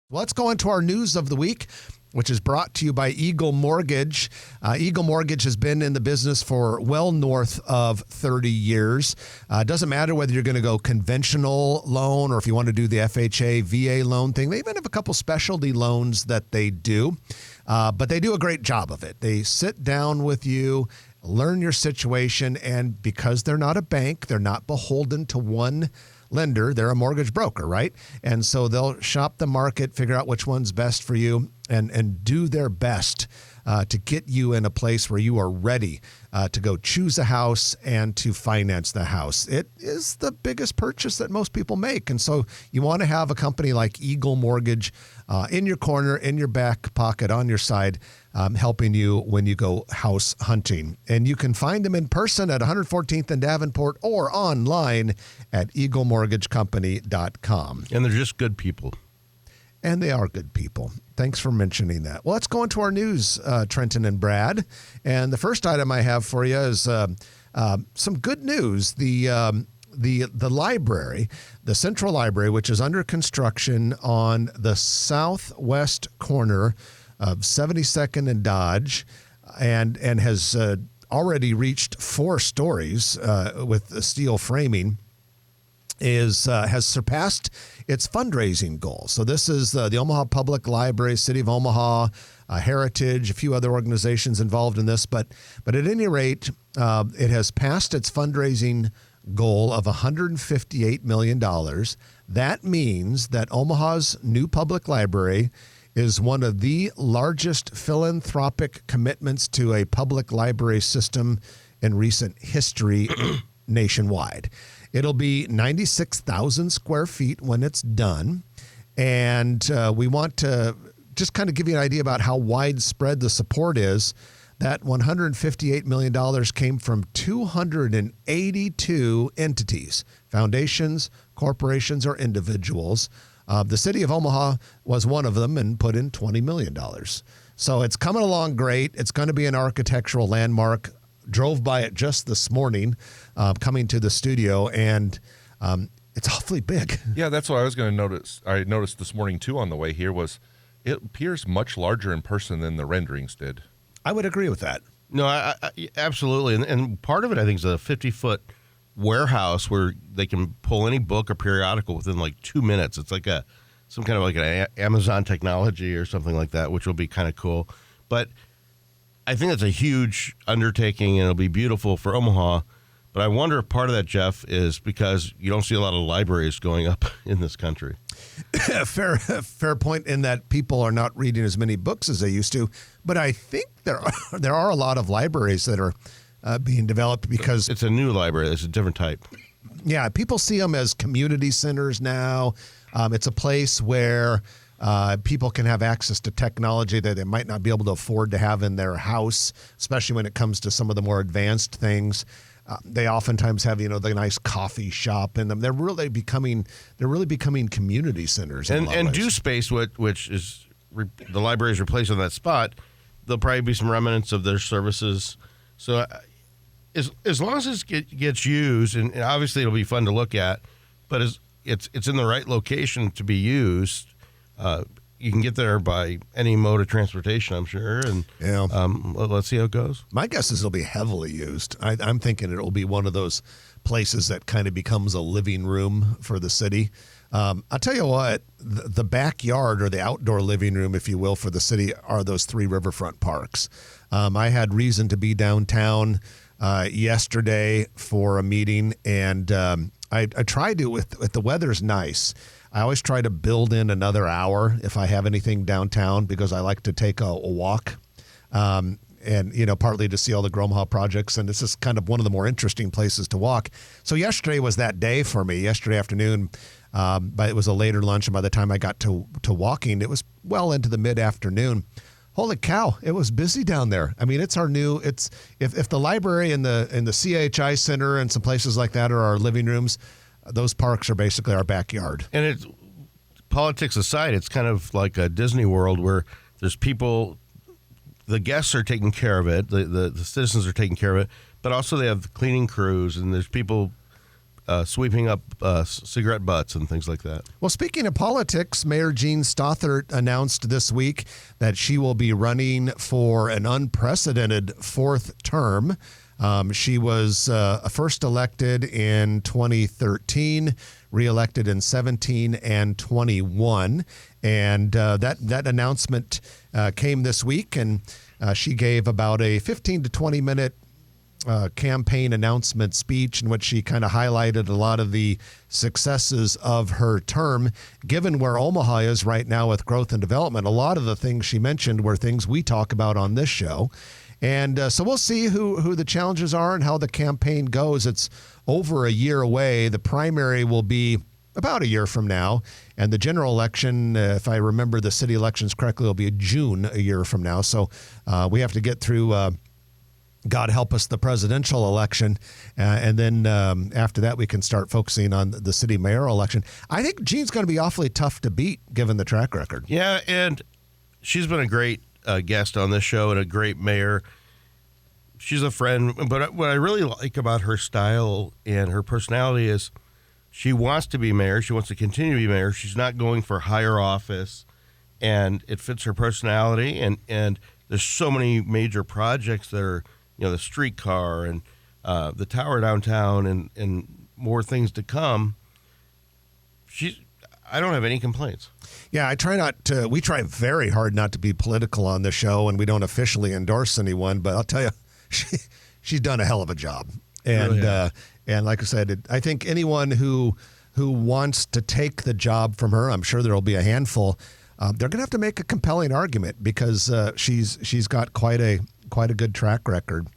Let's go into our news of the week, which is brought to you by Eagle Mortgage. Eagle Mortgage has been in the business for well north of 30 years. It doesn't matter whether you're going to go conventional loan or if you want to do the FHA, VA loan thing. They even have a couple specialty loans that they do, but they do a great job of it. They sit down with you, learn your situation, and because they're not a bank, they're not beholden to one lender. They're a mortgage broker, right? And so they'll shop the market, figure out which one's best for you, and do their best to get you in a place where you are ready to go choose a house and to finance the house. It is the biggest purchase that most people make. And so you want to have a company like Eagle Mortgage in your corner, in your back pocket, on your side, helping you when you go house hunting. And you can find them in person at 114th and Davenport or online at eaglemortgagecompany.com. And they're just good people. And they are good people. Thanks for mentioning that. Well, let's go into our news, Trenton and Brad. And the first item I have for you is some good news. The library, the Central Library, which is under construction on the southwest corner of 72nd and Dodge, and has already reached 4 stories with the steel framing, has surpassed its fundraising goal. So this is the Omaha Public Library, City of Omaha, Heritage, a few other organizations involved in this. But at any rate, it has passed its fundraising goal of $158 million. That means that Omaha's new public library is one of the largest philanthropic commitments to a public library system in recent history nationwide. It'll be 96,000 square feet when it's done. And we want to just kind of give you an idea about how widespread the support is. That $158 million came from 282 entities, foundations, corporations, or individuals. The city of Omaha was one of them and put in $20 million. So it's coming along great. It's going to be an architectural landmark. Drove by it just this morning, coming to the studio, and it's awfully big. Yeah, that's what I was going to notice. I noticed this morning, too, on the way here, was it appears much larger in person than the renderings did. I would agree with that. No, I absolutely. And part of it, I think, is a 50-foot warehouse where they can pull any book or periodical within like 2 minutes. It's like some kind of like an Amazon technology or something like that, which will be kind of cool. But I think that's a huge undertaking, and it'll be beautiful for Omaha. But I wonder if part of that, Jeff, is because you don't see a lot of libraries going up in this country. Fair point in that people are not reading as many books as they used to. But I think there are a lot of libraries that are being developed because it's a new library. It's a different type. Yeah, people see them as community centers now. It's a place where people can have access to technology that they might not be able to afford to have in their house, especially when it comes to some of the more advanced things. They oftentimes have, the nice coffee shop in them. They're really becoming community centers. And due space, which is the library's replacing that spot, there'll probably be some remnants of their services. So as long as it gets used, and obviously it'll be fun to look at, but it's in the right location to be used. You can get there by any mode of transportation, I'm sure, and let's see how it goes. My guess is it'll be heavily used. I'm thinking it'll be one of those places that kind of becomes a living room for the city. I'll tell you what, the backyard or the outdoor living room, if you will, for the city are those 3 riverfront parks. I had reason to be downtown yesterday for a meeting, and I tried to, if the weather's nice, I always try to build in another hour if I have anything downtown because I like to take a walk and, partly to see all the Gromaha projects. And this is kind of one of the more interesting places to walk. So yesterday was that day for me, yesterday afternoon. But it was a later lunch. And by the time I got to walking, it was well into the mid-afternoon. Holy cow, it was busy down there. I mean, it's our new, if the library and the CHI Center and some places like that are our living rooms, those parks are basically our backyard. And it's, politics aside, it's kind of like a Disney World where there's people, the guests are taking care of it, the citizens are taking care of it, but also they have cleaning crews and there's people sweeping up cigarette butts and things like that. Well, speaking of politics, Mayor Jean Stothert announced this week that she will be running for an unprecedented fourth term. She was first elected in 2013, reelected in 17 and 21. And that announcement came this week, and she gave about a 15 to 20 minute campaign announcement speech in which she kind of highlighted a lot of the successes of her term. Given where Omaha is right now with growth and development, a lot of the things she mentioned were things we talk about on this show. And so we'll see who the challenges are and how the campaign goes. It's over a year away. The primary will be about a year from now. And the general election, if I remember the city elections correctly, will be June a year from now. So we have to get through God help us, the presidential election. And then after that, we can start focusing on the city mayoral election. I think Jean's going to be awfully tough to beat given the track record. Yeah, and she's been a great guest on this show and a great mayor. She's a friend. But what I really like about her style and her personality is she wants to be mayor. She wants to continue to be mayor. She's not going for higher office, and it fits her personality. And there's so many major projects that are, the streetcar and the tower downtown and more things to come. I don't have any complaints. Yeah, we try very hard not to be political on the show, and we don't officially endorse anyone, but I'll tell you, she's done a hell of a job. And Really and like I said, I think anyone who wants to take the job from her, I'm sure there'll be a handful, they're going to have to make a compelling argument because she's got quite a good track record.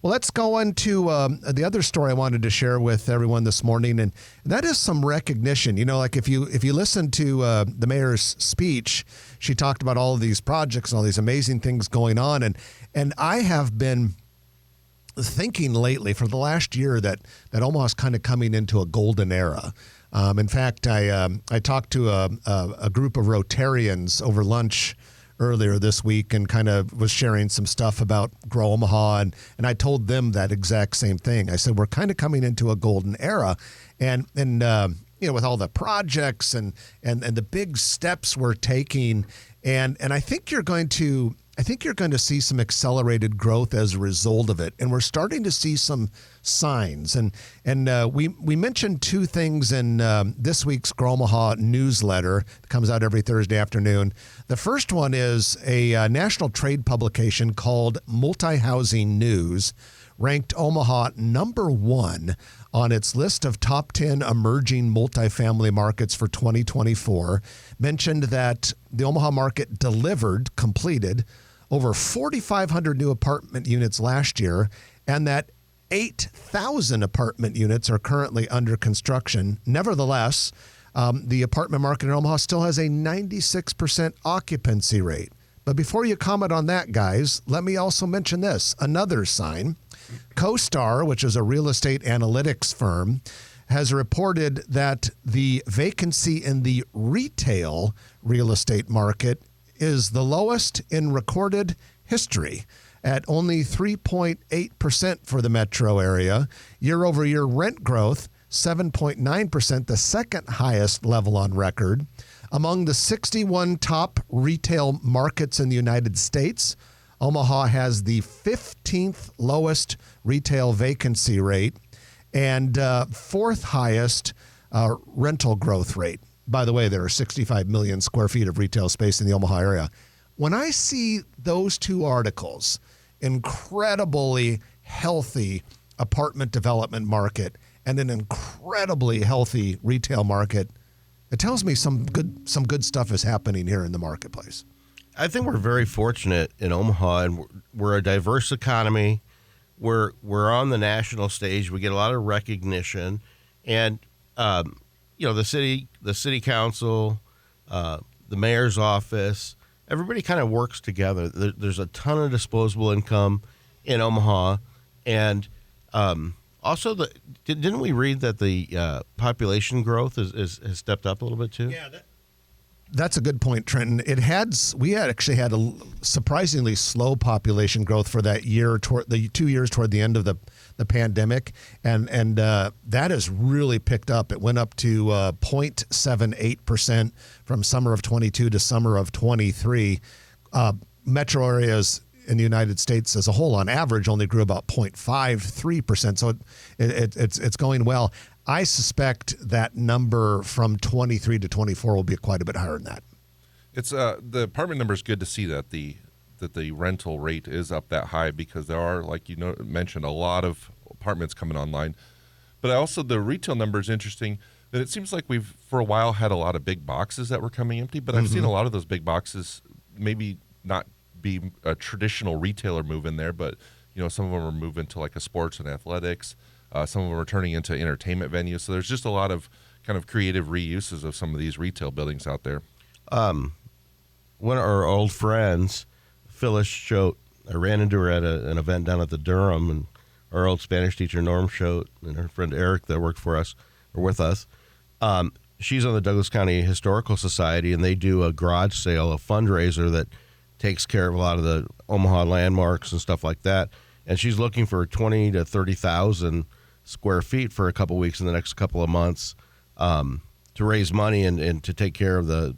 Well, let's go on to the other story I wanted to share with everyone this morning, and that is some recognition. Like if you listen to the mayor's speech, she talked about all of these projects and all these amazing things going on, and I have been thinking lately for the last year that Omaha's kind of coming into a golden era. In fact, I talked to a group of Rotarians over lunch earlier this week and kind of was sharing some stuff about Grow Omaha, and I told them that exact same thing. I said, we're kind of coming into a golden era, and with all the projects and the big steps we're taking, and I think you're going to see some accelerated growth as a result of it. And we're starting to see some signs. And we mentioned two things in this week's Grow Omaha newsletter that comes out every Thursday afternoon. The first one is a national trade publication called Multi-Housing News, ranked Omaha number 1 on its list of top 10 emerging multifamily markets for 2024, mentioned that the Omaha market completed over 4,500 new apartment units last year, and that 8,000 apartment units are currently under construction. Nevertheless, the apartment market in Omaha still has a 96% occupancy rate. But before you comment on that, guys, let me also mention this. Another sign. CoStar, which is a real estate analytics firm, has reported that the vacancy in the retail real estate market is the lowest in recorded history at only 3.8% for the metro area. Year-over-year rent growth, 7.9%, the second highest level on record. Among the 61 top retail markets in the United States, Omaha has the 15th lowest retail vacancy rate and fourth highest rental growth rate. By the way, there are 65 million square feet of retail space in the Omaha area. When I see those two articles, incredibly healthy apartment development market and an incredibly healthy retail market, it tells me some good stuff is happening here in the marketplace. I think we're very fortunate in Omaha, and we're a diverse economy. We're on the national stage. We get a lot of recognition, and the city council, the mayor's office, everybody kind of works together. There's a ton of disposable income in Omaha, and also didn't we read that the population growth has stepped up a little bit too? Yeah, That's a good point, Trenton. We had actually had a surprisingly slow population growth for that year, toward the 2 years toward the end of the pandemic, and that has really picked up. It went up to 0.78% from summer of 22 to summer of 23. Metro areas in the United States as a whole, on average, only grew about 0.53%. So it's going well. I suspect that number from 23 to 24 will be quite a bit higher than that. It's the apartment number is good to see that the rental rate is up that high, because there are, like you mentioned, a lot of apartments coming online. But also the retail number is interesting. That it seems like we've for a while had a lot of big boxes that were coming empty, but I've seen a lot of those big boxes maybe not be a traditional retailer move in there, but some of them are moving to like a sports and athletics. Some of them are turning into entertainment venues. So there's just a lot of kind of creative reuses of some of these retail buildings out there. One of our old friends, Phyllis Choate, I ran into her at an event down at the Durham, and our old Spanish teacher, Norm Choate, and her friend Eric that worked for us, or with us. She's on the Douglas County Historical Society, and they do a garage sale, a fundraiser that takes care of a lot of the Omaha landmarks and stuff like that. And she's looking for 20 to 30,000 square feet for a couple weeks in the next couple of months to raise money and to take care of the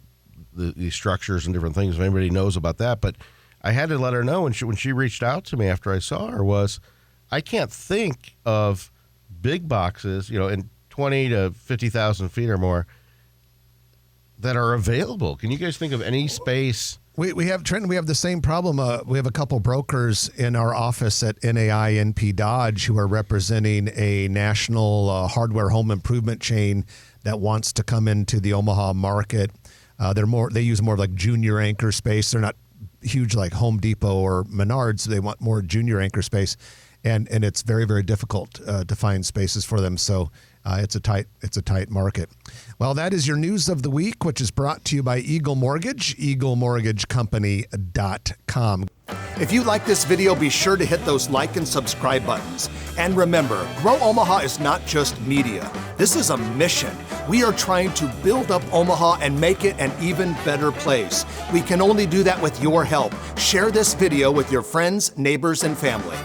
structures and different things. If anybody knows about that. But I had to let her know when she reached out to me after I saw her was, I can't think of big boxes, in 20 to 50,000 feet or more that are available. Can you guys think of any space? We have, Trenton, we have the same problem. We have a couple brokers in our office at NAI NP Dodge who are representing a national hardware home improvement chain that wants to come into the Omaha market. They use more like junior anchor space. They're not huge like Home Depot or Menards. They want more junior anchor space, and it's very, very difficult to find spaces for them. So it's a tight market. Well, that is your news of the week, which is brought to you by Eagle Mortgage, eaglemortgagecompany.com. If you like this video, be sure to hit those like and subscribe buttons. And remember, Grow Omaha is not just media. This is a mission. We are trying to build up Omaha and make it an even better place. We can only do that with your help. Share this video with your friends, neighbors, and family.